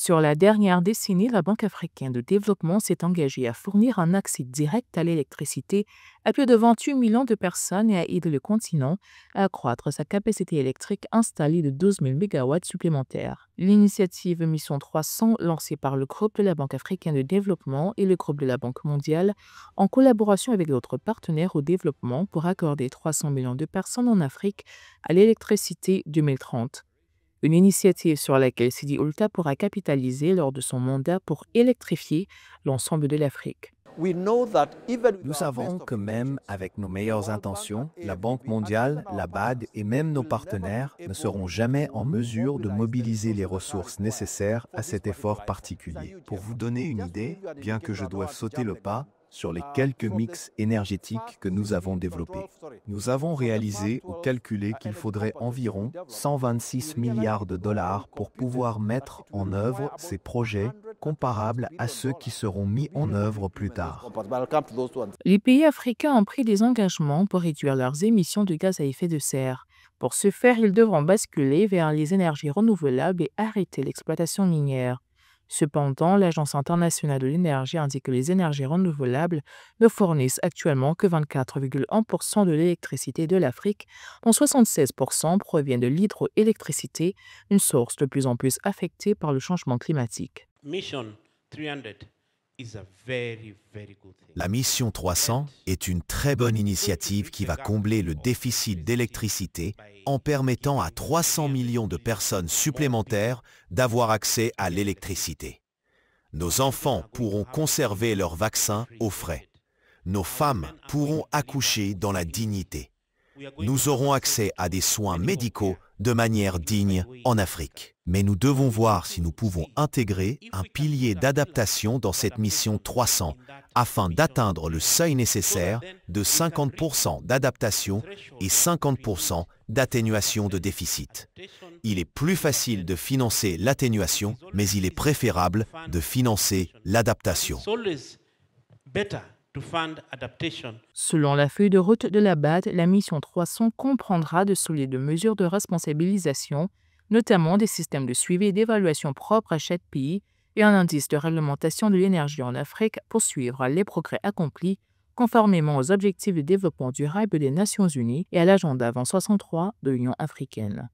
Sur la dernière décennie, la Banque africaine de développement s'est engagée à fournir un accès direct à l'électricité à plus de 28 millions de personnes et à aider le continent à accroître sa capacité électrique installée de 12 000 mégawatts supplémentaires. L'initiative Mission 300, lancée par le groupe de la Banque africaine de développement et le groupe de la Banque mondiale, en collaboration avec d'autres partenaires au développement pour accorder 300 millions de personnes en Afrique à l'électricité 2030. Une initiative sur laquelle Sidi Oulta pourra capitaliser lors de son mandat pour électrifier l'ensemble de l'Afrique. Nous savons que même avec nos meilleures intentions, la Banque mondiale, la BAD et même nos partenaires ne seront jamais en mesure de mobiliser les ressources nécessaires à cet effort particulier. Pour vous donner une idée, bien que je doive sauter le pas sur les quelques mix énergétiques que nous avons développés. Nous avons réalisé ou calculé qu'il faudrait environ 126 milliards de dollars pour pouvoir mettre en œuvre ces projets comparables à ceux qui seront mis en œuvre plus tard. Les pays africains ont pris des engagements pour réduire leurs émissions de gaz à effet de serre. Pour ce faire, ils devront basculer vers les énergies renouvelables et arrêter l'exploitation minière. Cependant, l'Agence internationale de l'énergie indique que les énergies renouvelables ne fournissent actuellement que 24,1% de l'électricité de l'Afrique, dont 76% provient de l'hydroélectricité, une source de plus en plus affectée par le changement climatique. La Mission 300 est une très bonne initiative qui va combler le déficit d'électricité en permettant à 300 millions de personnes supplémentaires d'avoir accès à l'électricité. Nos enfants pourront conserver leurs vaccins au frais. Nos femmes pourront accoucher dans la dignité. Nous aurons accès à des soins médicaux de manière digne en Afrique. Mais nous devons voir si nous pouvons intégrer un pilier d'adaptation dans cette mission 300 afin d'atteindre le seuil nécessaire de 50% d'adaptation et 50% d'atténuation de déficit. Il est plus facile de financer l'atténuation, mais il est préférable de financer l'adaptation. Selon la feuille de route de la BAD, la mission 300 comprendra de solides mesures de responsabilisation, notamment des systèmes de suivi et d'évaluation propres à chaque pays et un indice de réglementation de l'énergie en Afrique pour suivre les progrès accomplis conformément aux objectifs de développement durable des Nations Unies et à l'agenda 2063 de l'Union africaine.